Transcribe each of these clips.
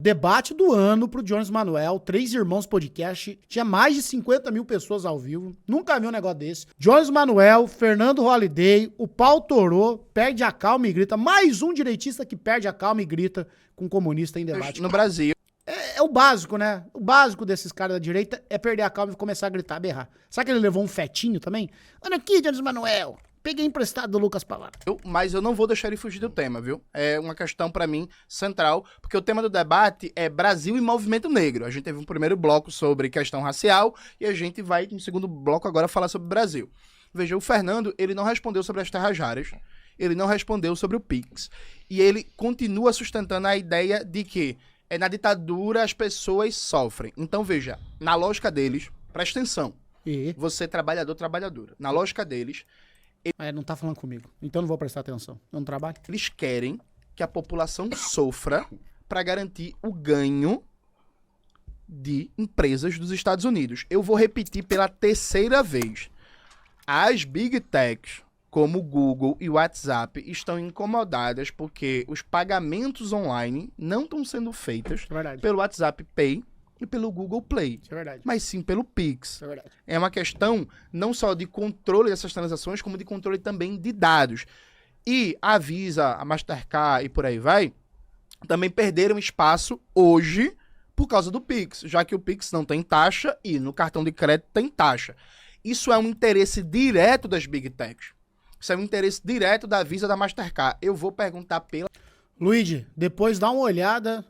Debate do ano pro Jones Manuel, Três Irmãos Podcast, tinha mais de 50 mil pessoas ao vivo, nunca vi um negócio desse. Jones Manuel, Fernando Holliday, o pau torou, perde a calma e grita, mais um direitista que perde a calma e grita com um comunista em debate. No Brasil. É o básico, né? O básico desses caras da direita é perder a calma e começar a gritar, berrar. Sabe que ele levou um fetinho também? Olha aqui, Jones Manuel. Peguei emprestado do Lucas Palavra. Mas eu não vou deixar ele fugir do tema, viu? É uma questão, pra mim, central, porque o tema do debate é Brasil e movimento negro. A gente teve um primeiro bloco sobre questão racial e a gente vai, no segundo bloco, agora falar sobre o Brasil. Veja, o Fernando, ele não respondeu sobre as terras raras, ele não respondeu sobre o Pix. E ele continua sustentando a ideia de que na ditadura as pessoas sofrem. Então, veja, na lógica deles, presta atenção, você trabalhador, trabalhadora, na lógica deles, não tá falando comigo, então não vou prestar atenção. Eu não trabalho. eles querem que a população sofra para garantir o ganho de empresas dos Estados Unidos. Eu vou repetir pela terceira vez. As Big Techs, como o Google e o WhatsApp, estão incomodadas porque os pagamentos online não estão sendo feitos pelo WhatsApp Pay e pelo Google Play, mas sim pelo Pix. É uma questão não só de controle dessas transações, como de controle também de dados. E a Visa, a Mastercard e por aí vai, também perderam espaço hoje por causa do Pix, já que o Pix não tem taxa e no cartão de crédito tem taxa. Isso é um interesse direto das Big Techs. Isso é um interesse direto da Visa, da Mastercard. Eu vou perguntar pela... Luigi, depois dá uma olhada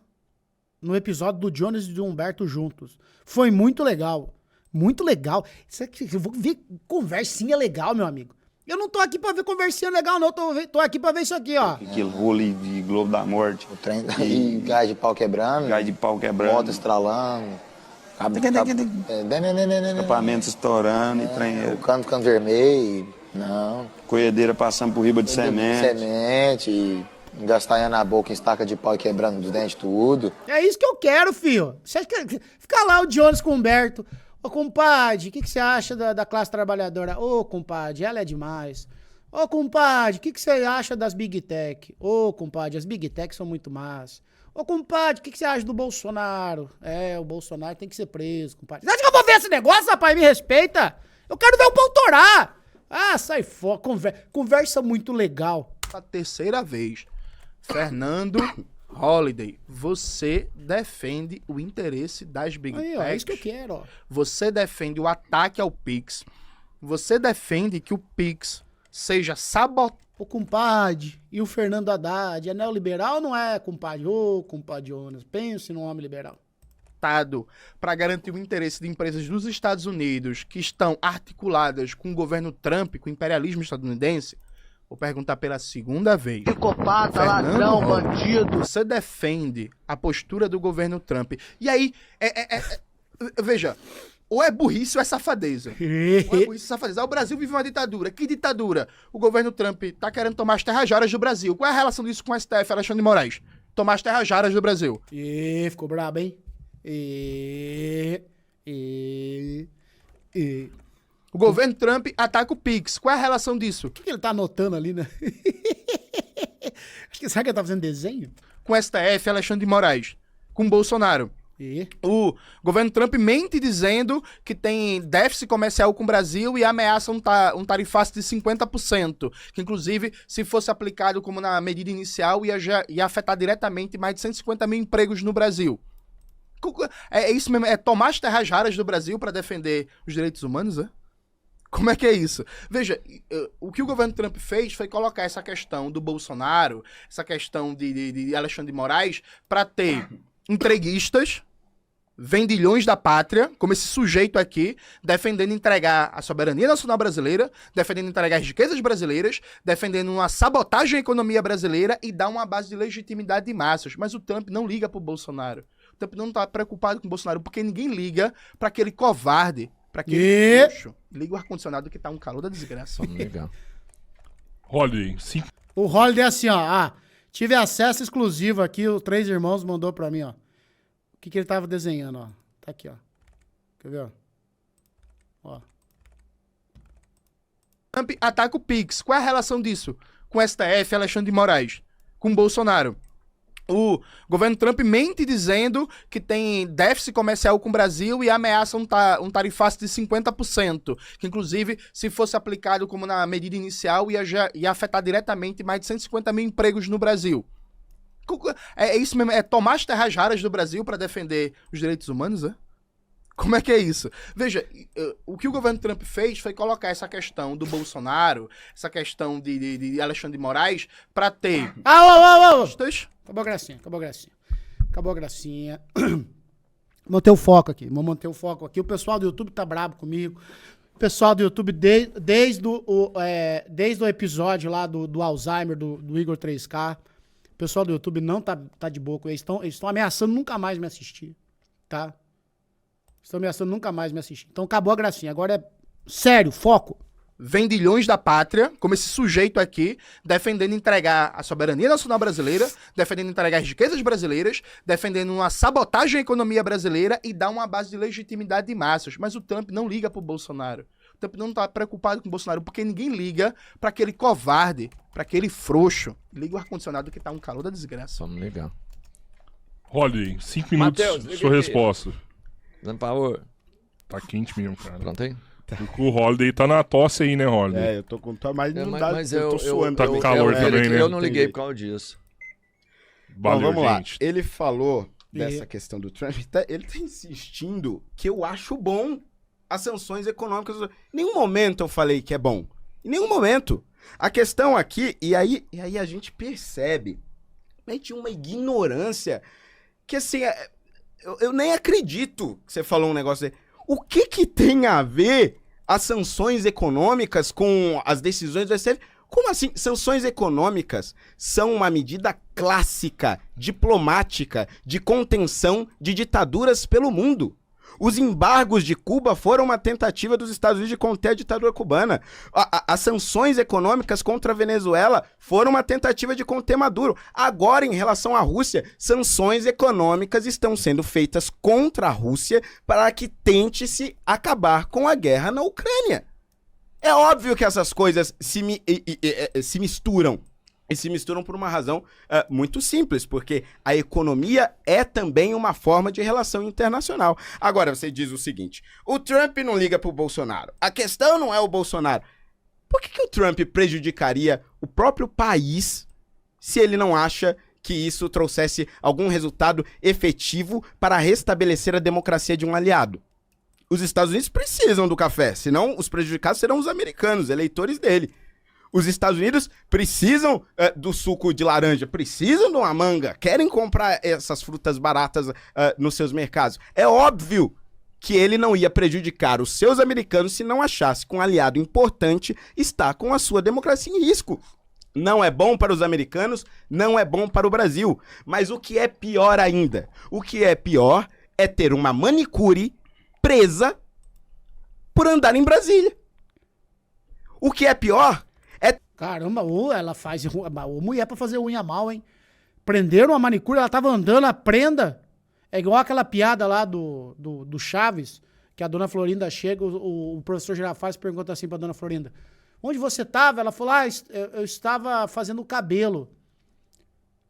no episódio do Jones e do Humberto juntos. Foi muito legal. Muito legal. Isso aqui, eu vou ver conversinha legal, meu amigo. Eu não tô aqui pra ver conversinha legal, não. Tô aquele pra ver isso aqui, ó. Aquele role de Globo da Morte. O trem e gás de pau quebrando. Gás de pau quebrando. Moto estralando. Escapamento estourando e trem. O cano ficando vermelho. Não. Colhedeira passando por riba de semente. Semente. Engastanhando a boca em estaca de pau e quebrando os dentes tudo. É isso que eu quero, filho. Você acha que... Fica lá o Jones com o Humberto. Ô, compadre, o que você acha da classe trabalhadora? Ô, compadre, ela é demais. Ô, compadre, o que você acha das Big Tech? Ô, compadre, as Big Tech são muito más. Ô, compadre, o que você acha do Bolsonaro? O Bolsonaro tem que ser preso, compadre. Você acha que eu vou ver esse negócio, rapaz? Me respeita. Eu quero ver o pau torar. Ah, sai fora. Conversa muito legal. A terceira vez. Fernando Holliday, você defende o interesse das Big Techs. É isso que eu quero, ó. Você defende o ataque ao Pix. Você defende que o Pix seja sabotado. Ô, compadre, e o Fernando Haddad, é neoliberal ou não é, compadre? Ô, compadre Jonas, pense num homem liberal. Para garantir o interesse de empresas dos Estados Unidos que estão articuladas com o governo Trump, com o imperialismo estadunidense. Vou perguntar pela segunda vez. Psicopata, ladrão, bandido. Você defende a postura do governo Trump. E aí, veja, ou é burrice ou é safadeza. Ou é burrice ou safadeza. O Brasil vive uma ditadura. Que ditadura? O governo Trump tá querendo tomar as terras raras do Brasil. Qual é a relação disso com o STF, Alexandre de Moraes? Tomar as terras raras do Brasil. Ficou brabo, hein? O governo Trump ataca o Pix. Qual é a relação disso? O que ele tá anotando ali, né? Acho que será que ele tá fazendo desenho? Com o STF, Alexandre de Moraes. Com o Bolsonaro. O governo Trump mente dizendo que tem déficit comercial com o Brasil e ameaça um tarifaço de 50%. Que, inclusive, se fosse aplicado como na medida inicial, ia afetar diretamente mais de 150 mil empregos no Brasil. É isso mesmo? É tomar as terras raras do Brasil para defender os direitos humanos, é? Como é que é isso? Veja, o que o governo Trump fez foi colocar essa questão do Bolsonaro, essa questão de Alexandre de Moraes, para ter entreguistas, vendilhões da pátria, como esse sujeito aqui, defendendo entregar a soberania nacional brasileira, defendendo entregar as riquezas brasileiras, defendendo uma sabotagem à economia brasileira e dar uma base de legitimidade de massas. Mas o Trump não liga pro Bolsonaro. O Trump não tá preocupado com o Bolsonaro, porque ninguém liga para aquele covarde, para aquele luxo. Liga o ar-condicionado que tá um calor da desgraça. Legal. Holiday, sim. O Holiday é assim, ó. Tive acesso exclusivo aqui, o Três Irmãos mandou pra mim, ó. O que ele tava desenhando, ó. Tá aqui, ó. Quer ver, ó? Trump ataca o Pix. Qual é a relação disso com o STF, Alexandre de Moraes? Com o Bolsonaro? O governo Trump mente dizendo que tem déficit comercial com o Brasil e ameaça um tarifaço de 50%, que inclusive, se fosse aplicado como na medida inicial, ia afetar diretamente mais de 150 mil empregos no Brasil. É isso mesmo, é tomar as terras raras do Brasil para defender os direitos humanos, né? Como é que é isso? Veja, o que o governo Trump fez foi colocar essa questão do Bolsonaro, essa questão de Alexandre de Moraes, para ter... Acabou a gracinha. Manter o foco aqui. Vou manter o foco aqui. O pessoal do YouTube tá brabo comigo. O pessoal do YouTube, desde o episódio lá do Alzheimer, do Igor 3K, o pessoal do YouTube não tá de boa. Eles estão ameaçando nunca mais me assistir. Tá? Estão ameaçando nunca mais me assistir. Então acabou a gracinha. Agora é sério, foco. Vendilhões da pátria, como esse sujeito aqui, defendendo entregar a soberania nacional brasileira, defendendo entregar as riquezas brasileiras, defendendo uma sabotagem à economia brasileira e dar uma base de legitimidade de massas. Mas o Trump não liga pro Bolsonaro. O Trump não tá preocupado com o Bolsonaro, porque ninguém liga pra aquele covarde, pra aquele frouxo. Liga o ar-condicionado que tá um calor da desgraça. Vamos ligar. Holiday, 5 minutos, Mateus, sua resposta. Dando power. Tá quente mesmo, cara. Pronto aí? O Holiday tá na tosse aí, né, Holiday? Eu tô com tosse, mas não dá, Mas eu tô suando. Tá com calor também, né? Eu não liguei por causa disso. Valeu, Bom, vamos gente. lá. Ele falou dessa questão do Trump, ele tá insistindo que eu acho bom as sanções econômicas. Em nenhum momento eu falei que é bom. Em nenhum momento. A questão aqui, e aí a gente percebe, uma ignorância que assim, eu nem acredito que você falou um negócio aí. O que tem a ver as sanções econômicas com as decisões do STF? Como assim? Sanções econômicas são uma medida clássica, diplomática, de contenção de ditaduras pelo mundo. Os embargos de Cuba foram uma tentativa dos Estados Unidos de conter a ditadura cubana. As sanções econômicas contra a Venezuela foram uma tentativa de conter Maduro. Agora, em relação à Rússia, sanções econômicas estão sendo feitas contra a Rússia para que tente-se acabar com a guerra na Ucrânia. É óbvio que essas coisas se misturam. E se misturam por uma razão muito simples, porque a economia é também uma forma de relação internacional. Agora, você diz o seguinte, o Trump não liga pro Bolsonaro. A questão não é o Bolsonaro. Por que o Trump prejudicaria o próprio país se ele não acha que isso trouxesse algum resultado efetivo para restabelecer a democracia de um aliado? Os Estados Unidos precisam do café, senão os prejudicados serão os americanos, eleitores dele. Os Estados Unidos precisam do suco de laranja, precisam de uma manga, querem comprar essas frutas baratas nos seus mercados. É óbvio que ele não ia prejudicar os seus americanos se não achasse que um aliado importante está com a sua democracia em risco. Não é bom para os americanos, não é bom para o Brasil. Mas o que é pior ainda? O que é pior é ter uma manicure presa por andar em Brasília. O que é pior... Caramba, ela faz... mulher pra fazer unha mal, hein? Prenderam a manicure, ela tava andando, a prenda. É igual aquela piada lá do Chaves, que a dona Florinda chega, o professor Girafales pergunta assim pra dona Florinda, onde você tava? Ela falou, eu estava fazendo o cabelo.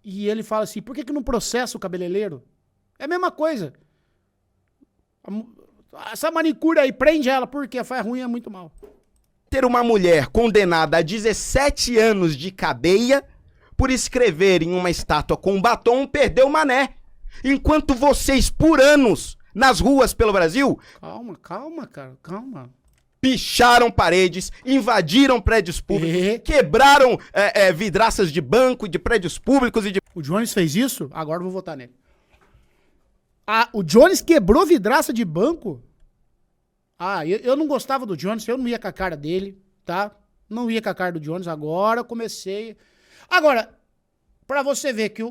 E ele fala assim, por que não processa o cabeleireiro? É a mesma coisa. Essa manicure aí, prende ela, porque faz unha muito mal. Ter uma mulher condenada a 17 anos de cadeia por escrever em uma estátua com batom perdeu o mané. Enquanto vocês, por anos, nas ruas pelo Brasil... Calma, cara, calma. Picharam paredes, invadiram prédios públicos, quebraram vidraças de banco, de prédios públicos e de... O Jones fez isso? Agora eu vou votar nele. O Jones quebrou vidraça de banco? Eu não gostava do Jones, eu não ia com a cara dele, tá? Não ia com a cara do Jones, agora eu comecei... Agora, pra você ver que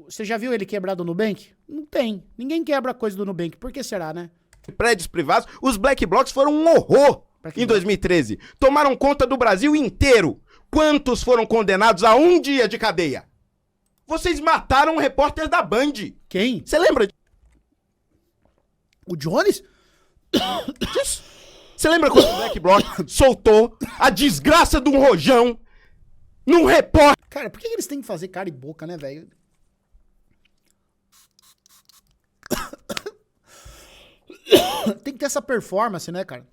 você já viu ele quebrar do Nubank? Não tem. Ninguém quebra coisa do Nubank. Por que será, né? Prédios privados, os Black Blocs foram um horror em 2013. Tomaram conta do Brasil inteiro. Quantos foram condenados a 1 dia de cadeia? Vocês mataram um repórter da Band. Quem? Você lembra? O Jones? Você lembra quando o Black Bloc soltou a desgraça de um rojão num repórter? Cara, por que eles têm que fazer cara e boca, né, velho? tem que ter essa performance, né, cara?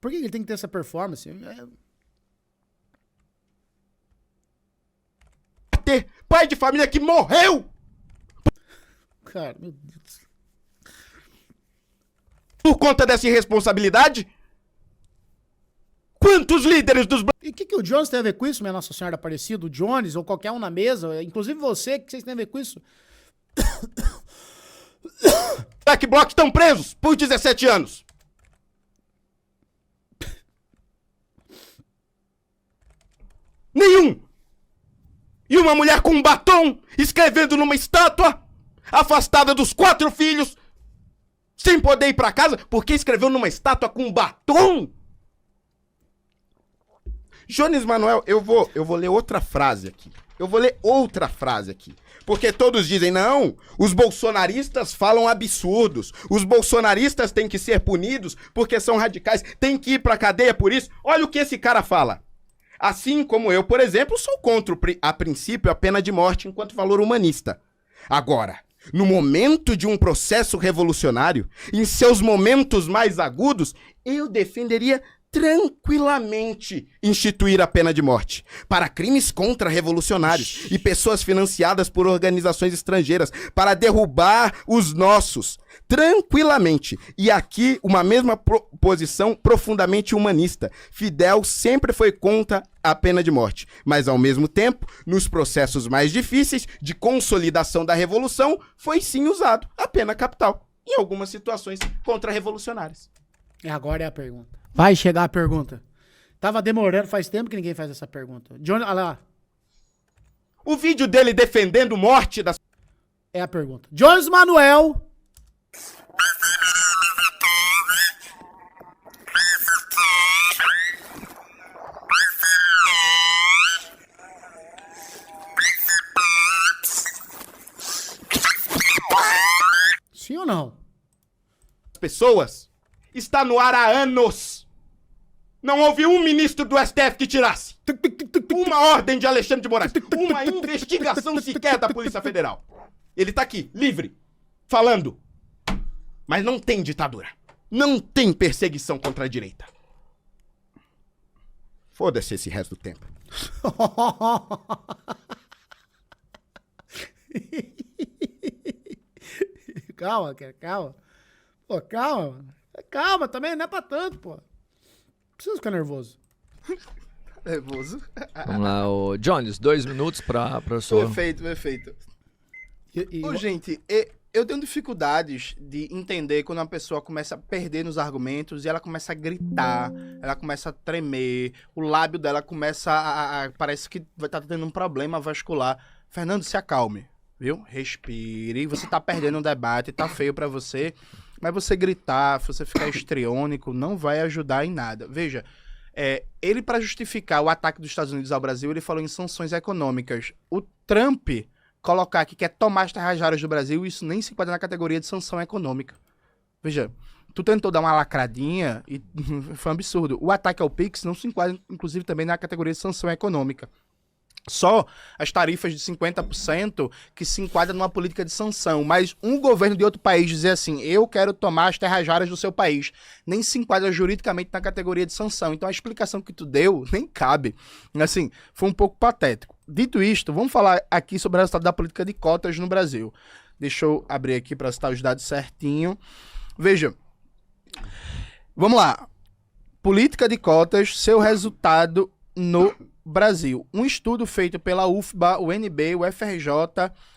Por que ele tem que ter essa performance? Ter pai de família que morreu Cara, meu Deus. por conta dessa irresponsabilidade? Quantos líderes dos E o que o Jones tem a ver com isso, minha Nossa Senhora Aparecida? O Jones ou qualquer um na mesa, inclusive você, o que vocês têm a ver com isso? Black Bloc estão presos por 17 anos? Nenhum! E uma mulher com um batom, escrevendo numa estátua, afastada dos 4 filhos, sem poder ir pra casa, porque escreveu numa estátua com um batom? Jones Manuel, eu vou ler outra frase aqui. Porque todos dizem, não, os bolsonaristas falam absurdos. Os bolsonaristas têm que ser punidos porque são radicais. Tem que ir pra cadeia por isso. Olha o que esse cara fala. Assim como eu, por exemplo, sou contra, a princípio, a pena de morte enquanto valor humanista. Agora, no momento de um processo revolucionário, em seus momentos mais agudos, eu defenderia tranquilamente instituir a pena de morte para crimes contra-revolucionários e pessoas financiadas por organizações estrangeiras para derrubar os nossos. Tranquilamente. E aqui, uma mesma posição profundamente humanista. Fidel sempre foi contra a pena de morte, mas ao mesmo tempo, nos processos mais difíceis de consolidação da revolução, foi sim usado a pena capital, em algumas situações contra-revolucionárias. E agora é a pergunta. Vai chegar a pergunta. Tava demorando, faz tempo que ninguém faz essa pergunta. Johnny, olha lá. O vídeo dele defendendo morte das... É a pergunta. Jones Manuel. Sim ou não? pessoas está no ar há anos. Não houve um ministro do STF que tirasse uma ordem de Alexandre de Moraes, uma investigação sequer da Polícia Federal. Ele tá aqui, livre, falando. Mas não tem ditadura. Não tem perseguição contra a direita. Foda-se esse resto do tempo. Calma, cara, calma. Pô, calma, mano. Calma também, não é pra tanto, pô. Não precisa ficar nervoso. Nervoso. Vamos lá, o Jones, 2 minutos pra sua... Perfeito, perfeito. E- Ô, gente, eu tenho dificuldades de entender quando uma pessoa começa a perder nos argumentos e ela começa a gritar, ela começa a tremer, o lábio dela começa parece que vai estar tendo um problema vascular. Fernando, se acalme, viu? Respire, você tá perdendo um debate, tá feio pra você, mas você gritar, você ficar histriônico, não vai ajudar em nada. Veja, ele para justificar o ataque dos Estados Unidos ao Brasil, ele falou em sanções econômicas. O Trump colocar que quer tomar as terras raras do Brasil, isso nem se enquadra na categoria de sanção econômica. Veja, tu tentou dar uma lacradinha e foi um absurdo. O ataque ao Pix não se enquadra, inclusive, também na categoria de sanção econômica. Só as tarifas de 50% que se enquadram numa política de sanção. Mas um governo de outro país dizer assim, eu quero tomar as terras raras do seu país, nem se enquadra juridicamente na categoria de sanção. Então a explicação que tu deu nem cabe. Assim, foi um pouco patético. Dito isto, vamos falar aqui sobre o resultado da política de cotas no Brasil. Deixa eu abrir aqui para citar os dados certinho. Veja, vamos lá. Política de cotas, seu resultado no Brasil. Um estudo feito pela UFBA, o UNB, o FRJ,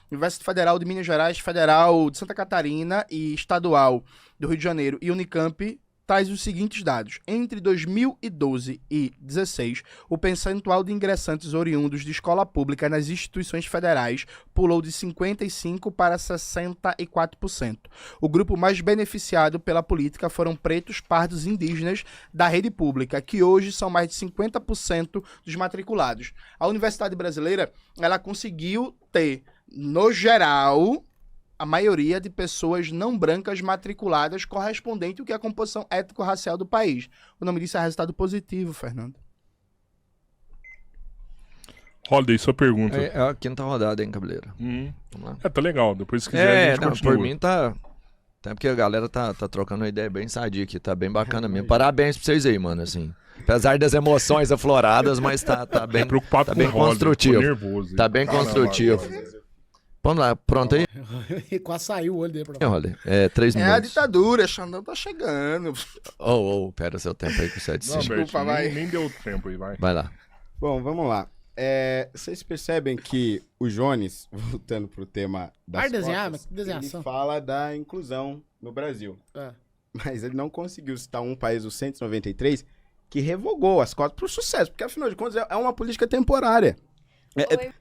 Universidade Federal de Minas Gerais, Federal de Santa Catarina e Estadual do Rio de Janeiro e Unicamp traz os seguintes dados. Entre 2012 e 2016, o percentual de ingressantes oriundos de escola pública nas instituições federais pulou de 55% para 64%. O grupo mais beneficiado pela política foram pretos, pardos e indígenas da rede pública, que hoje são mais de 50% dos matriculados. A Universidade Brasileira, ela conseguiu ter, no geral, a maioria de pessoas não brancas matriculadas correspondente ao que é a composição étnico-racial do país. O nome disso é resultado positivo, Fernando. Holiday, sua pergunta. É a quinta rodada, hein, Cabeleira? Vamos lá. Tá legal. Depois se quiser a gente não, continua. por mim tá Até porque a galera tá trocando uma ideia bem sadia aqui, tá bem bacana mesmo. Parabéns pra vocês aí, mano, assim. Apesar das emoções afloradas, mas tá bem, Preocupado tá com bem o Holder, construtivo. tô nervoso. Tá bem construtivo. Vamos lá, pronto aí? Quase saiu o olho dele pra É, Holder, 3 É a minutos. ditadura, Xandão tá chegando. Pera seu tempo aí com o 7 Não, segundos. Bert, vai. nem deu tempo aí, vai. Vai lá. Bom, vamos lá. Vocês percebem que o Jones, voltando pro tema das Vai desenhar, cotas, mas que desenhação. ele fala da inclusão no Brasil. É. Mas ele não conseguiu citar um país, o 193, que revogou as cotas pro sucesso, porque afinal de contas é uma política temporária.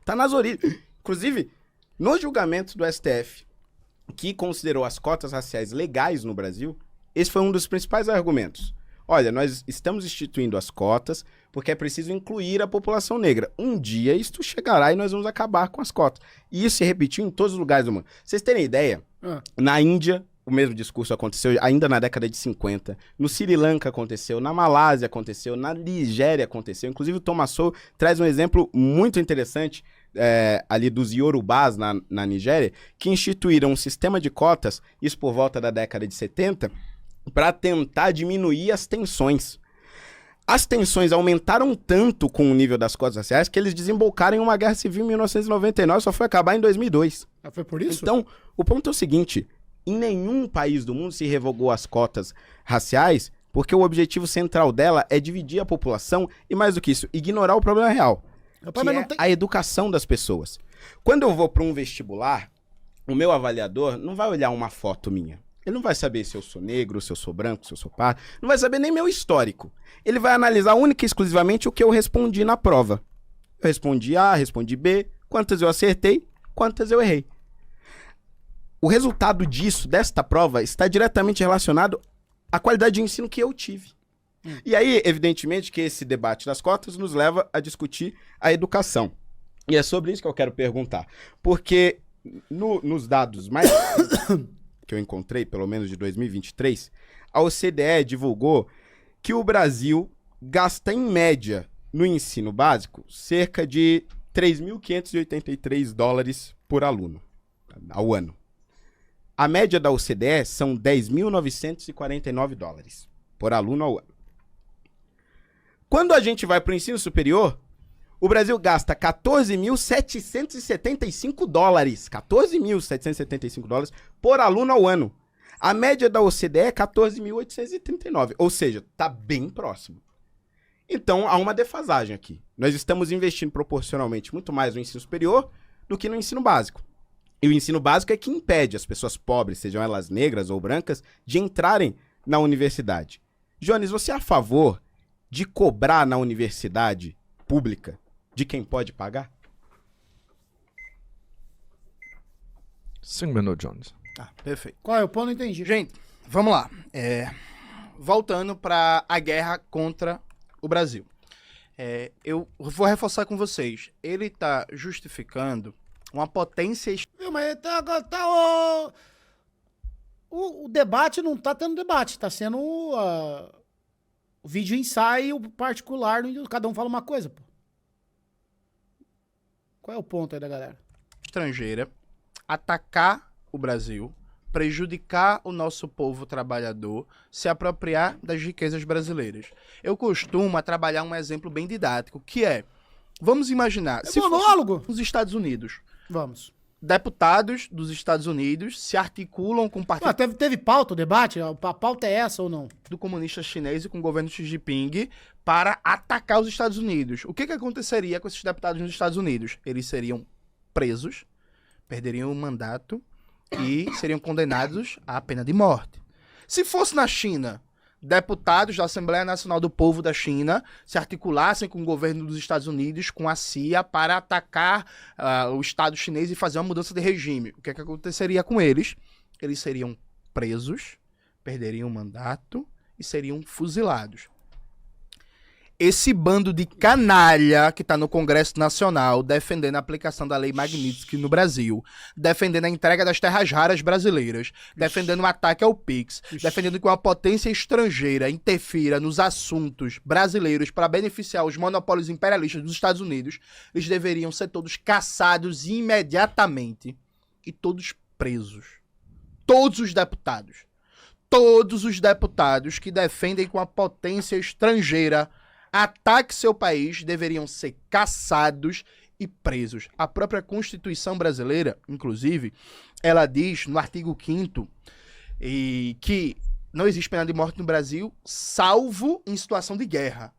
Tá nas origens. Inclusive, no julgamento do STF, que considerou as cotas raciais legais no Brasil, esse foi um dos principais argumentos. Olha, nós estamos instituindo as cotas porque é preciso incluir a população negra. Um dia isto chegará e nós vamos acabar com as cotas. E isso se repetiu em todos os lugares do mundo. Vocês terem ideia, na Índia, o mesmo discurso aconteceu ainda na década de 50. No Sri Lanka aconteceu, na Malásia aconteceu, na Nigéria aconteceu. Inclusive o Thomas Sowell traz um exemplo muito interessante ali dos Yorubás na Nigéria, que instituíram um sistema de cotas, isso por volta da década de 70, para tentar diminuir as tensões. As tensões aumentaram tanto com o nível das cotas raciais que eles desembocaram em uma guerra civil em 1999, só foi acabar em 2002. Foi por isso? Então, o ponto é o seguinte, em nenhum país do mundo se revogou as cotas raciais, porque o objetivo central dela é dividir a população e, mais do que isso, ignorar o problema real, que é a educação das pessoas. Quando eu vou para um vestibular, o meu avaliador não vai olhar uma foto minha. Ele não vai saber se eu sou negro, se eu sou branco, se eu sou pardo. Não vai saber nem meu histórico. Ele vai analisar única e exclusivamente o que eu respondi na prova. Eu respondi A, respondi B, quantas eu acertei, quantas eu errei. O resultado disso, desta prova, está diretamente relacionado à qualidade de ensino que eu tive. E aí, evidentemente, que esse debate das cotas nos leva a discutir a educação. E é sobre isso que eu quero perguntar. Porque nos dados mais que eu encontrei, pelo menos de 2023, a OCDE divulgou que o Brasil gasta, em média, no ensino básico, cerca de 3.583 dólares por aluno ao ano. A média da OCDE são 10.949 dólares por aluno ao ano. Quando a gente vai para o ensino superior, o Brasil gasta 14.775 dólares. 14.775 dólares por aluno ao ano. A média da OCDE é 14.839. Ou seja, está bem próximo. Então, há uma defasagem aqui. Nós estamos investindo proporcionalmente muito mais no ensino superior do que no ensino básico. E o ensino básico é que impede as pessoas pobres, sejam elas negras ou brancas, de entrarem na universidade. Jones, você é a favor de cobrar na universidade pública de quem pode pagar? 5 minutos, Jones. Ah, perfeito. Qual é o ponto? Não entendi. Gente, vamos lá. Voltando para a guerra contra o Brasil. Eu vou reforçar com vocês. Ele está justificando uma potência... Viu, mas o debate não tá tendo debate, tá sendo o vídeo ensaio particular, cada um fala uma coisa, pô. Qual é o ponto aí da galera? Estrangeira atacar o Brasil, prejudicar o nosso povo trabalhador, se apropriar das riquezas brasileiras. Eu costumo trabalhar um exemplo bem didático, que vamos imaginar, se monólogo? Os Estados Unidos. Vamos. Deputados dos Estados Unidos se articulam com o partido... Teve pauta o debate? A pauta é essa ou não? Do comunista chinês e com o governo Xi Jinping para atacar os Estados Unidos. O que aconteceria com esses deputados nos Estados Unidos? Eles seriam presos, perderiam o mandato e seriam condenados à pena de morte. Se fosse na China, deputados da Assembleia Nacional do Povo da China se articulassem com o governo dos Estados Unidos, com a CIA, para atacar o Estado chinês e fazer uma mudança de regime. O que aconteceria com eles? Eles seriam presos, perderiam o mandato e seriam fuzilados. Esse bando de canalha que está no Congresso Nacional defendendo a aplicação da Lei Magnitsky no Brasil, defendendo a entrega das terras raras brasileiras, defendendo o ataque ao PIX, defendendo que uma potência estrangeira interfira nos assuntos brasileiros para beneficiar os monopólios imperialistas dos Estados Unidos, eles deveriam ser todos caçados imediatamente e todos presos. todos os deputados que defendem que uma potência estrangeira ataque seu país deveriam ser caçados e presos. A própria Constituição brasileira, inclusive, ela diz no artigo 5º que não existe pena de morte no Brasil, salvo em situação de guerra.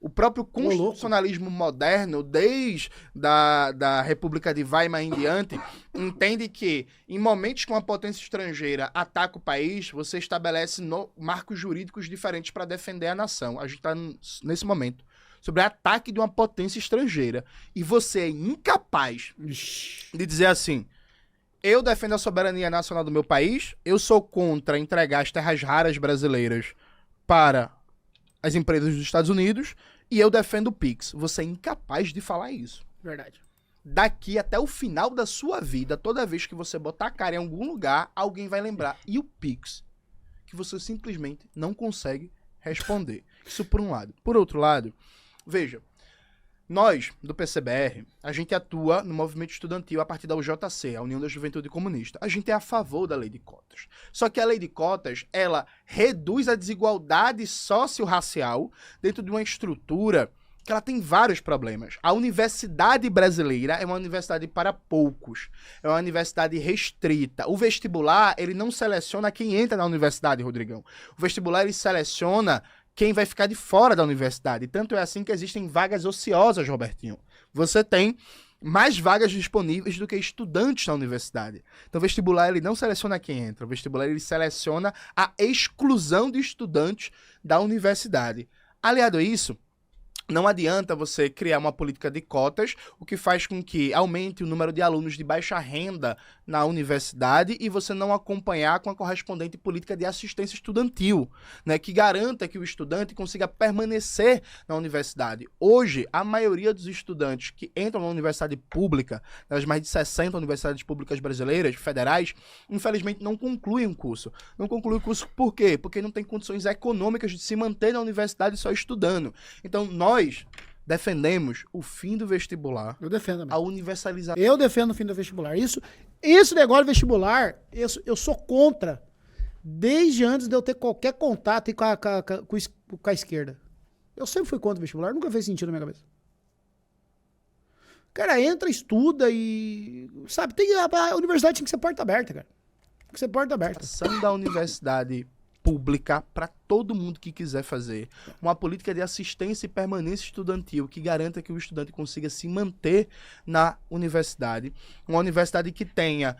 O próprio constitucionalismo moderno, desde da República de Weimar em diante, entende que, em momentos que uma potência estrangeira ataca o país, você estabelece marcos jurídicos diferentes para defender a nação. A gente está nesse momento sobre ataque de uma potência estrangeira. E você é incapaz de dizer assim: eu defendo a soberania nacional do meu país, eu sou contra entregar as terras raras brasileiras para as empresas dos Estados Unidos e eu defendo o Pix. Você é incapaz de falar isso. Verdade. Daqui até o final da sua vida, toda vez que você botar a cara em algum lugar, alguém vai lembrar. E o Pix? Que você simplesmente não consegue responder. Isso por um lado. Por outro lado, veja, nós, do PCBR, a gente atua no movimento estudantil a partir da UJC, a União da Juventude Comunista. A gente é a favor da lei de cotas. Só que a lei de cotas, ela reduz a desigualdade socio-racial dentro de uma estrutura que ela tem vários problemas. A universidade brasileira é uma universidade para poucos. É uma universidade restrita. O vestibular, ele não seleciona quem entra na universidade, Rodrigão. O vestibular, ele seleciona quem vai ficar de fora da universidade. Tanto é assim que existem vagas ociosas, Robertinho. Você tem mais vagas disponíveis do que estudantes na universidade. Então o vestibular ele não seleciona quem entra. O vestibular ele seleciona a exclusão de estudantes da universidade. Aliado a isso, não adianta você criar uma política de cotas, o que faz com que aumente o número de alunos de baixa renda na universidade e você não acompanhar com a correspondente política de assistência estudantil, né, que garanta que o estudante consiga permanecer na universidade. Hoje, a maioria dos estudantes que entram na universidade pública, das mais de 60 universidades públicas brasileiras, federais, infelizmente não concluem o curso. Não concluem o curso por quê? Porque não tem condições econômicas de se manter na universidade só estudando. Então, nós defendemos o fim do vestibular. Eu defendo mesmo. A universalização. Eu defendo o fim do vestibular. Isso negócio de vestibular, eu sou contra. Desde antes de eu ter qualquer contato com a esquerda. Eu sempre fui contra o vestibular, nunca fez sentido na minha cabeça. Cara, entra, estuda e... Sabe, a universidade tem que ser porta aberta, cara. Tem que ser porta aberta. A ação da universidade pública para todo mundo que quiser fazer. Uma política de assistência e permanência estudantil que garanta que o estudante consiga se manter na universidade. Uma universidade que tenha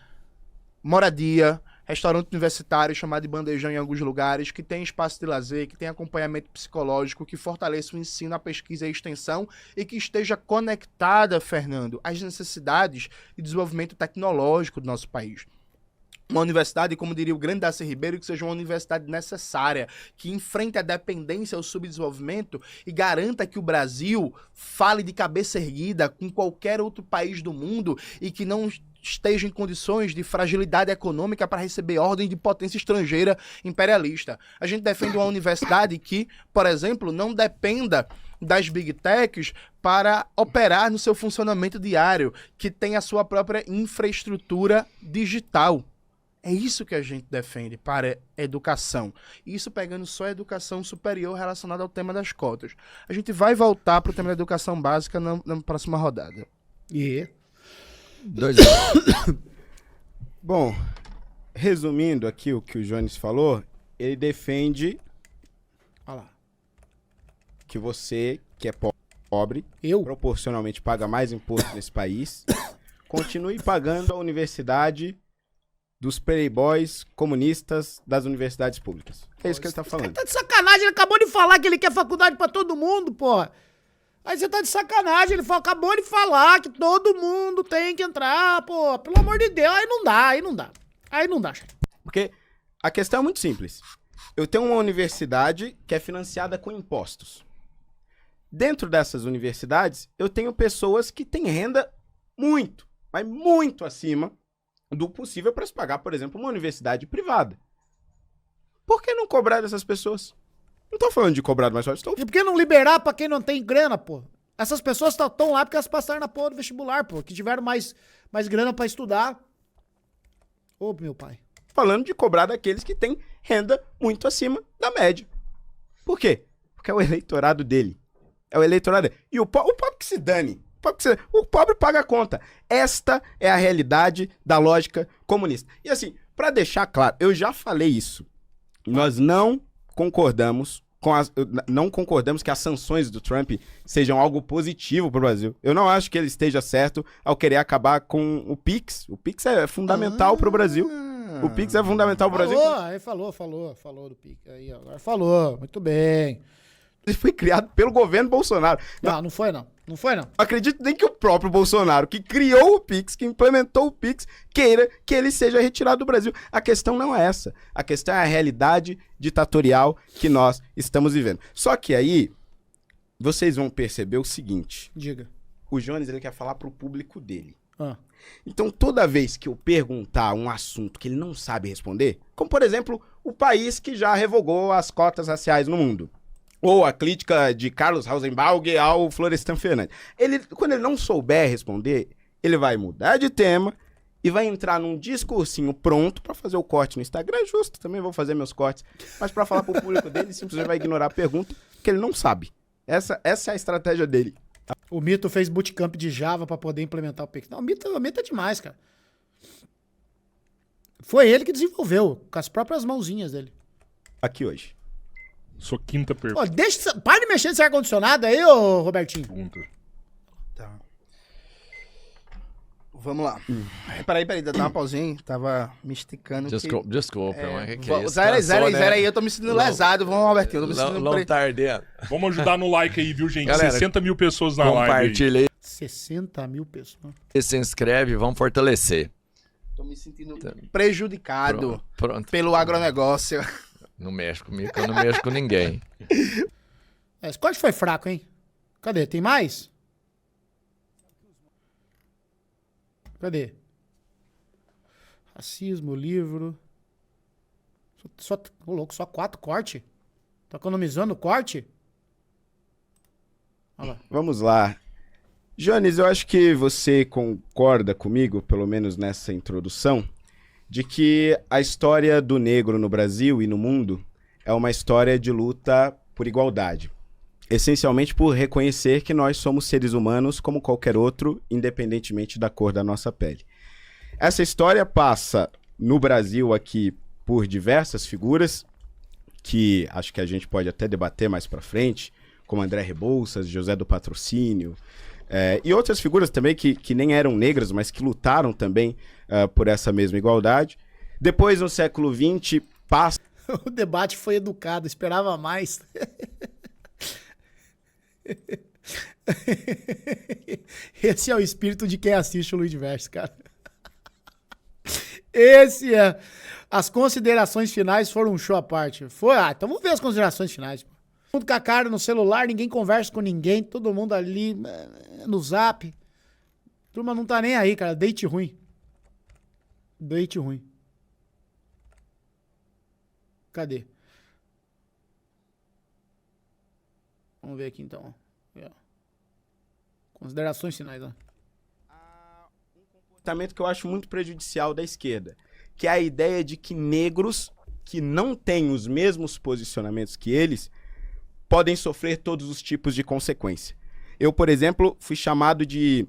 moradia, restaurante universitário chamado de bandejão em alguns lugares, que tenha espaço de lazer, que tenha acompanhamento psicológico, que fortaleça o ensino, a pesquisa e a extensão e que esteja conectada, Fernando, às necessidades de desenvolvimento tecnológico do nosso país. Uma universidade, como diria o grande Darcy Ribeiro, que seja uma universidade necessária, que enfrente a dependência ao subdesenvolvimento e garanta que o Brasil fale de cabeça erguida com qualquer outro país do mundo e que não esteja em condições de fragilidade econômica para receber ordem de potência estrangeira imperialista. A gente defende uma universidade que, por exemplo, não dependa das Big Techs para operar no seu funcionamento diário, que tenha a sua própria infraestrutura digital. É isso que a gente defende para a educação. Isso pegando só a educação superior relacionada ao tema das cotas. A gente vai voltar para o tema da educação básica na próxima rodada. Bom, resumindo aqui o que o Jones falou, ele defende que você, que é pobre, proporcionalmente paga mais imposto nesse país, continue pagando a universidade dos playboys comunistas das universidades públicas. É isso que ele tá falando. Tá de sacanagem, ele acabou de falar que ele quer faculdade pra todo mundo, porra. Aí você tá de sacanagem, ele acabou de falar que todo mundo tem que entrar, pô. Pelo amor de Deus, aí não dá. Porque a questão é muito simples. Eu tenho uma universidade que é financiada com impostos. Dentro dessas universidades, eu tenho pessoas que têm renda muito, mas muito acima do possível para se pagar, por exemplo, uma universidade privada. Por que não cobrar dessas pessoas? Não tô falando de cobrar mais forte, E por que não liberar pra quem não tem grana, pô? Essas pessoas estão lá porque elas passaram na porra do vestibular, pô. Que tiveram mais grana pra estudar. Ô, meu pai. falando de cobrar daqueles que têm renda muito acima da média. Por quê? Porque é o eleitorado dele. É o eleitorado dele. E o pobre que se dane. O pobre paga a conta. Esta é a realidade da lógica comunista. E assim, para deixar claro, eu já falei isso. Nós não concordamos que as sanções do Trump sejam algo positivo para o Brasil. Eu não acho que ele esteja certo ao querer acabar com o Pix. O Pix é fundamental para o Brasil. O Pix é fundamental para o Brasil. Aí falou do Pix. Aí, agora falou. Muito bem. Ele foi criado pelo governo Bolsonaro. Não foi não. Não foi não. Não acredito nem que o próprio Bolsonaro, que criou o Pix, que implementou o Pix, queira que ele seja retirado do Brasil. A questão não é essa. A questão é a realidade ditatorial que nós estamos vivendo. Só que aí, vocês vão perceber o seguinte. Diga. O Jones, ele quer falar pro público dele. Ah. Então, toda vez que eu perguntar um assunto que ele não sabe responder, como, por exemplo, o país que já revogou as cotas raciais no mundo, ou a crítica de Carlos Rosenbaum ao Florestan Fernandes. Quando ele não souber responder, ele vai mudar de tema e vai entrar num discursinho pronto pra fazer o corte no Instagram. É justo, também vou fazer meus cortes. Mas pra falar pro público dele, simplesmente vai ignorar a pergunta, porque ele não sabe. Essa é a estratégia dele. O Mito fez bootcamp de Java pra poder implementar o Pix. Não, o Mito é demais, cara. Foi ele que desenvolveu, com as próprias mãozinhas dele. Aqui hoje. Sua quinta pergunta. Para de mexer nesse ar-condicionado aí, ô Robertinho. Tá. Vamos lá. Peraí, dá uma pausinha, hein? Tava me esticando. Desculpa, mas que é isso? Zera aí, eu tô me sentindo lesado. Vamos, Robertinho, eu tô me sentindo... Não tá ardendo. Vamos ajudar no like aí, viu, gente? Galera, 60 mil pessoas na live. Compartilha aí. 60 mil pessoas. Se inscreve, vamos fortalecer. Tô me sentindo prejudicado Pronto. pelo agronegócio. Não mexe comigo, que eu não mexo com ninguém. Esse corte foi fraco, hein? Cadê? Tem mais? Cadê? Racismo, livro. Ô, louco, só 4 cortes? Tá economizando o corte? Olha lá. Vamos lá. Jones, eu acho que você concorda comigo, pelo menos nessa introdução, de que a história do negro no Brasil e no mundo é uma história de luta por igualdade. Essencialmente por reconhecer que nós somos seres humanos como qualquer outro, independentemente da cor da nossa pele. Essa história passa no Brasil aqui por diversas figuras, que acho que a gente pode até debater mais pra frente, como André Rebouças, José do Patrocínio, e outras figuras também que nem eram negras, mas que lutaram também por essa mesma igualdade. Depois, no século XX, passa... O debate foi educado, esperava mais. Esse é o espírito de quem assiste o Luidiverso, cara. Esse é... As considerações finais foram um show à parte. Então vamos ver as considerações finais. Todo mundo com a cara no celular, ninguém conversa com ninguém, todo mundo ali no zap. Turma não tá nem aí, cara. Date ruim. Date ruim. Cadê? Vamos ver aqui então. Considerações finais, ó. Um comportamento que eu acho muito prejudicial da esquerda, que é a ideia de que negros que não têm os mesmos posicionamentos que eles podem sofrer todos os tipos de consequência. Eu, por exemplo, fui chamado de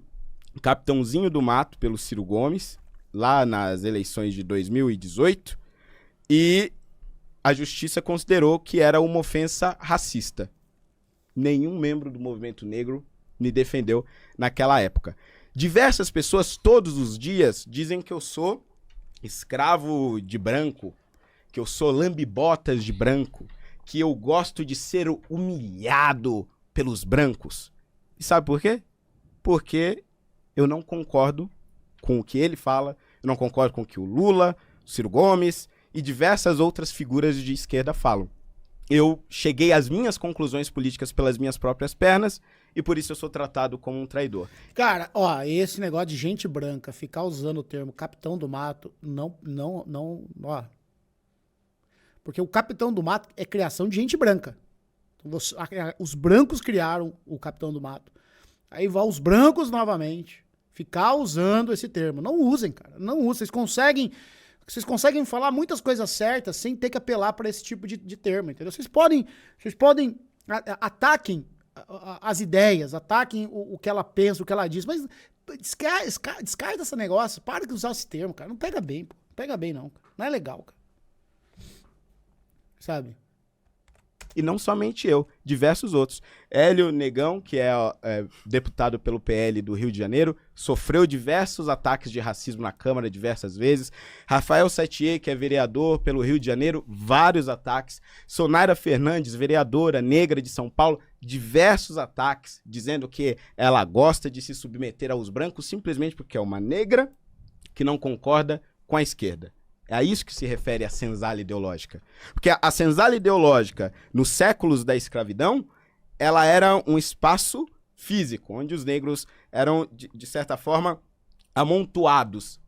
Capitãozinho do Mato pelo Ciro Gomes, lá nas eleições de 2018, e a justiça considerou que era uma ofensa racista. Nenhum membro do movimento negro me defendeu naquela época. Diversas pessoas, todos os dias, dizem que eu sou escravo de branco, que eu sou lambibotas de branco, que eu gosto de ser humilhado pelos brancos. E sabe por quê? Porque eu não concordo com o que ele fala, eu não concordo com o que o Lula, o Ciro Gomes e diversas outras figuras de esquerda falam. Eu cheguei às minhas conclusões políticas pelas minhas próprias pernas e por isso eu sou tratado como um traidor. Cara, ó, esse negócio de gente branca ficar usando o termo Capitão do Mato, ó. Porque o Capitão do Mato é criação de gente branca. Então, os brancos criaram o Capitão do Mato. Aí vão os brancos novamente ficar usando esse termo. Não usem, cara. Não usem. Vocês conseguem Vocês conseguem falar muitas coisas certas sem ter que apelar para esse tipo de termo, entendeu? Vocês podem ataquem as ideias, ataquem o que ela pensa, o que ela diz, mas descarta esse negócio, para de usar esse termo, cara. Não pega bem, pô. Não pega bem, não. Não é legal, cara. Sabe? E não somente eu, diversos outros. Hélio Negão, que é deputado pelo PL do Rio de Janeiro, sofreu diversos ataques de racismo na Câmara diversas vezes. Rafael Satier, que é vereador pelo Rio de Janeiro, vários ataques. Sonaira Fernandes, vereadora negra de São Paulo, diversos ataques, dizendo que ela gosta de se submeter aos brancos simplesmente porque é uma negra que não concorda com a esquerda. É a isso que se refere a senzala ideológica. Porque a senzala ideológica, nos séculos da escravidão, ela era um espaço físico, onde os negros eram, de certa forma, amontoados,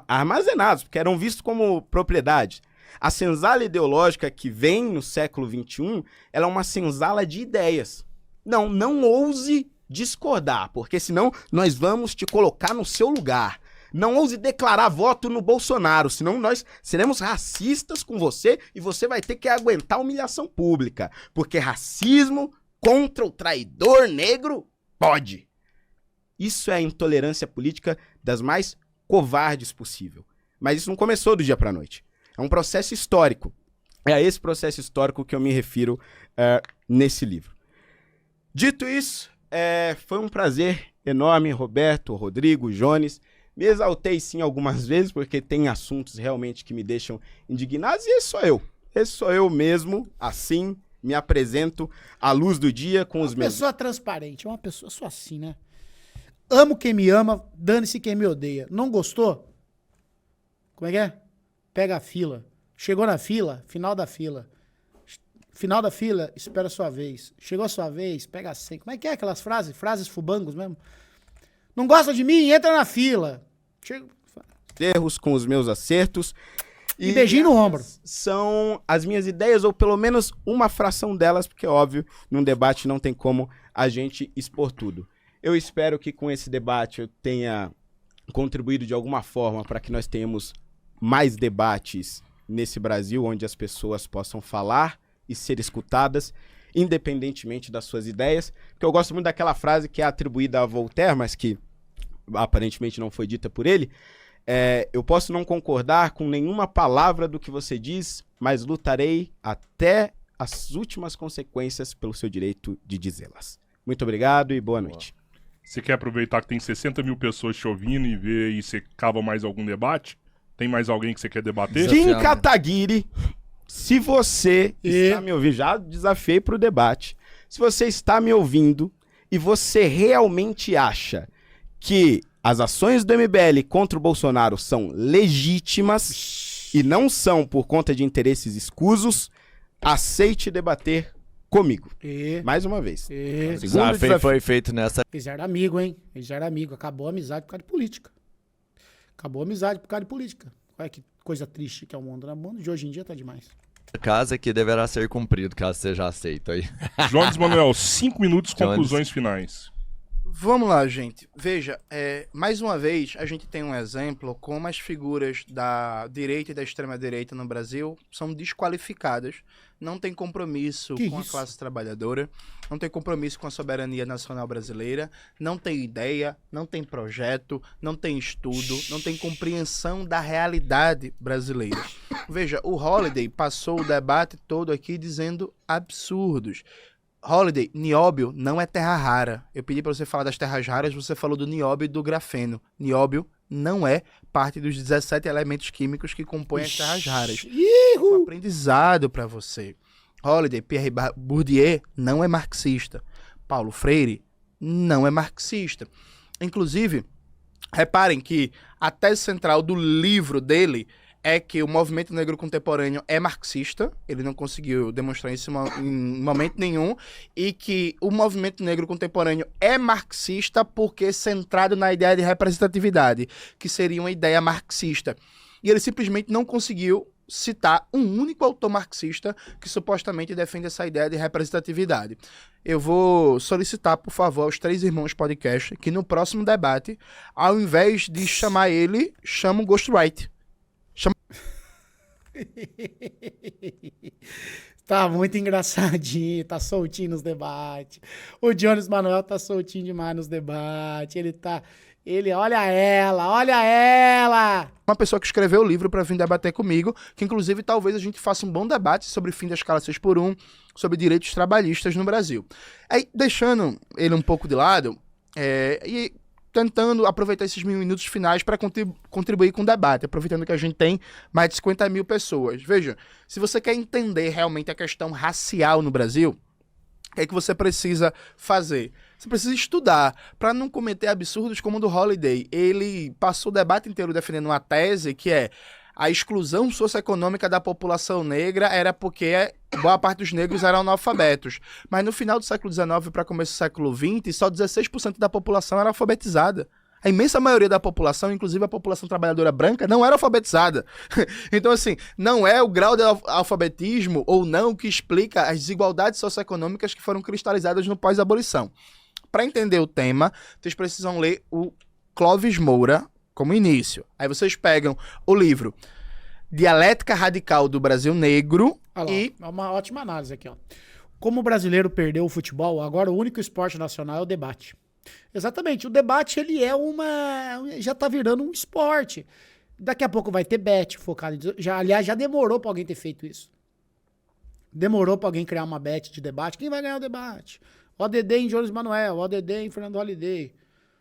armazenados, porque eram vistos como propriedade. A senzala ideológica que vem no século XXI, ela é uma senzala de ideias. Não ouse discordar, porque senão nós vamos te colocar no seu lugar. Não ouse declarar voto no Bolsonaro, senão nós seremos racistas com você e você vai ter que aguentar humilhação pública. Porque racismo contra o traidor negro pode. Isso é a intolerância política das mais covardes possível. Mas isso não começou do dia para a noite. É um processo histórico. É a esse processo histórico que eu me refiro nesse livro. Dito isso, foi um prazer enorme, Roberto, Rodrigo, Jones. Me exaltei sim algumas vezes, porque tem assuntos realmente que me deixam indignados, e esse sou eu. Esse sou eu mesmo, assim, me apresento à luz do dia com os meus... Uma pessoa transparente, uma pessoa, sou assim, né? Amo quem me ama, dane-se quem me odeia. Não gostou? Como é que é? Pega a fila. Chegou na fila, final da fila. Final da fila, espera a sua vez. Chegou a sua vez, pega a senha. Como é que é aquelas frases? Frases fubangos mesmo? Não gosta de mim? Entra na fila. Chega... Erros com os meus acertos. E beijinho no ombro. São as minhas ideias, ou pelo menos uma fração delas, porque, óbvio, num debate não tem como a gente expor tudo. Eu espero que com esse debate eu tenha contribuído de alguma forma para que nós tenhamos mais debates nesse Brasil, onde as pessoas possam falar e ser escutadas, independentemente das suas ideias. Porque eu gosto muito daquela frase que é atribuída a Voltaire, mas que aparentemente não foi dita por ele. Eu posso não concordar com nenhuma palavra do que você diz, mas lutarei até as últimas consequências pelo seu direito de dizê-las. Muito obrigado e boa noite. Você quer aproveitar que tem 60 mil pessoas te ouvindo e ver aí se cava mais algum debate? Tem mais alguém que você quer debater? Kim Kataguiri, se você está me ouvindo, já desafiei para o debate. Se você está me ouvindo e você realmente acha que as ações do MBL contra o Bolsonaro são legítimas e não são por conta de interesses escusos, aceite debater comigo. Mais uma vez. O desafio foi feito nessa... Eles eram amigos, hein? Eles eram amigos. Acabou a amizade por causa de política. Acabou a amizade por causa de política. Olha que coisa triste que é o mundo. O mundo de hoje em dia tá demais. Casa que deverá ser cumprido, caso seja aceito aí. Jones Manuel, 5 minutos, conclusões finais. Vamos lá, gente. Veja, mais uma vez, a gente tem um exemplo como as figuras da direita e da extrema-direita no Brasil são desqualificadas, não tem compromisso com a classe trabalhadora, não tem compromisso com a soberania nacional brasileira, não tem ideia, não tem projeto, não tem estudo, não tem compreensão da realidade brasileira. Veja, o Holliday passou o debate todo aqui dizendo absurdos. Holliday, nióbio não é terra rara. Eu pedi para você falar das terras raras, você falou do nióbio e do grafeno. Nióbio não é parte dos 17 elementos químicos que compõem as terras raras. Um aprendizado para você. Holliday, Pierre Bourdieu não é marxista. Paulo Freire não é marxista. Inclusive, reparem que a tese central do livro dele é que o movimento negro contemporâneo é marxista, ele não conseguiu demonstrar isso em momento nenhum, e que o movimento negro contemporâneo é marxista porque é centrado na ideia de representatividade, que seria uma ideia marxista. E ele simplesmente não conseguiu citar um único autor marxista que supostamente defende essa ideia de representatividade. Eu vou solicitar, por favor, aos Três Irmãos Podcast que no próximo debate, ao invés de chamar ele, chama o Ghostwrite. Tá muito engraçadinho, tá soltinho nos debates. O Jones Manuel tá soltinho demais nos debates. Olha ela! Uma pessoa que escreveu o livro para vir debater comigo, que inclusive talvez a gente faça um bom debate sobre o fim da escala 6x1, sobre direitos trabalhistas no Brasil. Aí, deixando ele um pouco de lado, e tentando aproveitar esses minutos finais para contribuir com o debate, aproveitando que a gente tem mais de 50 mil pessoas. Veja, se você quer entender realmente a questão racial no Brasil, o que é que você precisa fazer? Você precisa estudar para não cometer absurdos como o do Holliday. Ele passou o debate inteiro defendendo uma tese que é a exclusão socioeconômica da população negra era porque boa parte dos negros eram analfabetos. Mas no final do século XIX para começo do século XX, só 16% da população era alfabetizada. A imensa maioria da população, inclusive a população trabalhadora branca, não era alfabetizada. Então, assim, não é o grau de alfabetismo ou não que explica as desigualdades socioeconômicas que foram cristalizadas no pós-abolição. Para entender o tema, vocês precisam ler o Clóvis Moura como início. Aí vocês pegam o livro Dialética Radical do Brasil Negro e... É uma ótima análise aqui, ó. Como o brasileiro perdeu o futebol, agora o único esporte nacional é o debate. Exatamente, o debate ele já tá virando um esporte. Daqui a pouco vai ter bet focado aliás, já demorou pra alguém ter feito isso. Demorou pra alguém criar uma bet de debate. Quem vai ganhar o debate? ODD em Jones Manuel, ODD em Fernando Holliday.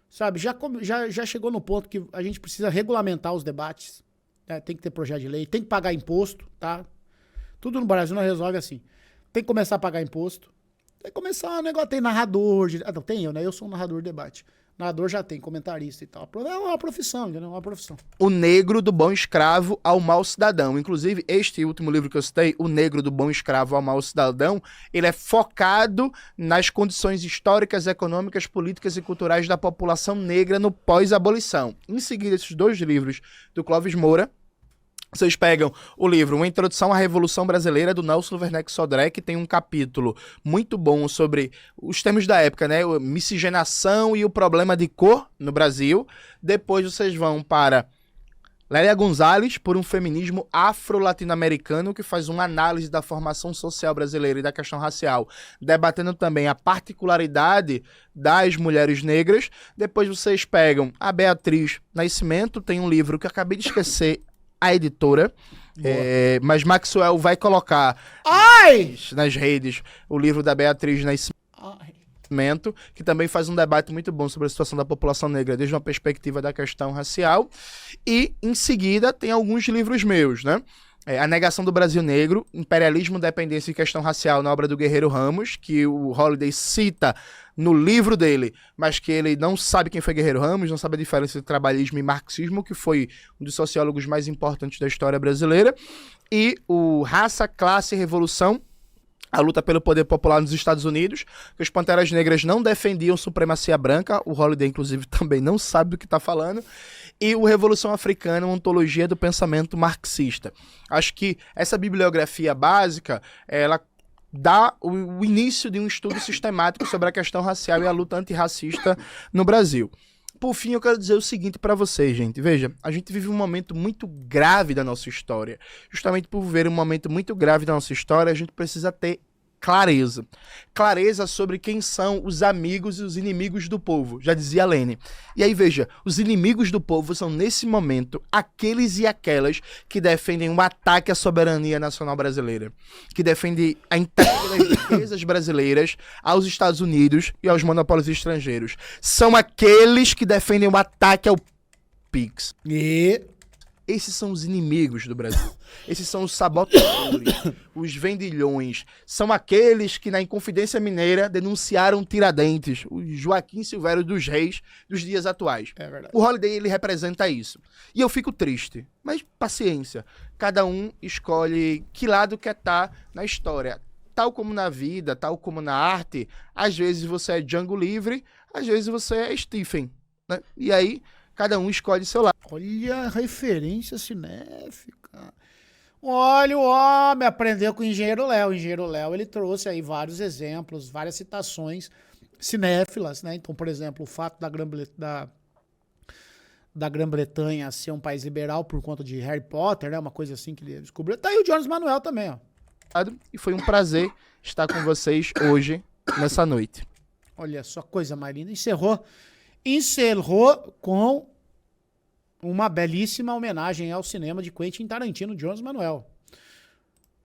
Sabe, já chegou no ponto que a gente precisa regulamentar os debates. Né? Tem que ter projeto de lei, tem que pagar imposto, tá? Tudo no Brasil não resolve assim. Tem que começar a pagar imposto. Tem que começar um negócio, tem narrador. Não, tem eu, né? Eu sou um narrador de debate. Narrador já tem, comentarista e tal. É uma profissão, entendeu? É uma profissão. O Negro do Bom Escravo ao Mau Cidadão. Inclusive, este último livro que eu citei, O Negro do Bom Escravo ao Mau Cidadão, ele é focado nas condições históricas, econômicas, políticas e culturais da população negra no pós-abolição. Em seguida, esses dois livros do Clóvis Moura, vocês pegam o livro Uma Introdução à Revolução Brasileira, do Nelson Werneck Sodré, que tem um capítulo muito bom sobre os temas da época, né? Miscigenação e o problema de cor no Brasil. Depois vocês vão para Lélia Gonzalez, por um feminismo afro-latino-americano, que faz uma análise da formação social brasileira e da questão racial, debatendo também a particularidade das mulheres negras. Depois vocês pegam a Beatriz Nascimento, tem um livro que eu acabei de esquecer, a editora, mas Maxwell vai colocar nas redes o livro da Beatriz Nascimento, que também faz um debate muito bom sobre a situação da população negra desde uma perspectiva da questão racial. E, em seguida, tem alguns livros meus, né? A Negação do Brasil Negro, Imperialismo, Dependência e Questão Racial, na obra do Guerreiro Ramos, que o Holliday cita no livro dele, mas que ele não sabe quem foi Guerreiro Ramos, não sabe a diferença entre trabalhismo e marxismo, que foi um dos sociólogos mais importantes da história brasileira. E o Raça, Classe e Revolução, a luta pelo poder popular nos Estados Unidos, que os Panteras Negras não defendiam supremacia branca, o Holliday, inclusive, também não sabe do que está falando, e o Revolução Africana, uma ontologia do pensamento marxista. Acho que essa bibliografia básica, ela dá o início de um estudo sistemático sobre a questão racial e a luta antirracista no Brasil. Por fim, eu quero dizer o seguinte para vocês, gente. Veja, a gente vive um momento muito grave da nossa história. Justamente por viver um momento muito grave da nossa história, a gente precisa ter clareza. Clareza sobre quem são os amigos e os inimigos do povo, já dizia Lênin. E aí, veja, os inimigos do povo são, nesse momento, aqueles e aquelas que defendem o ataque à soberania nacional brasileira, que defendem a entrega das riquezas brasileiras aos Estados Unidos e aos monopólios estrangeiros. São aqueles que defendem o ataque ao PIX. Esses são os inimigos do Brasil. Esses são os sabotadores, os vendilhões. São aqueles que na Inconfidência Mineira denunciaram Tiradentes, o Joaquim Silvério dos Reis dos dias atuais. É verdade. O Holliday, ele representa isso. E eu fico triste, mas paciência. Cada um escolhe que lado quer estar na história. Tal como na vida, tal como na arte, às vezes você é Django Livre, às vezes você é Stephen, né? E aí, cada um escolhe seu lado. Olha a referência cinéfica. Olha, o homem aprendeu com o Engenheiro Léo. O Engenheiro Léo, ele trouxe aí vários exemplos, várias citações cinéfilas, né? Então, por exemplo, o fato da Grã-Bretanha ser um país liberal por conta de Harry Potter, né? Uma coisa assim que ele descobriu. Tá aí o Jones Manuel também, ó. E foi um prazer estar com vocês hoje, nessa noite. Olha só, coisa mais linda. Encerrou com uma belíssima homenagem ao cinema de Quentin Tarantino, Jones Manuel.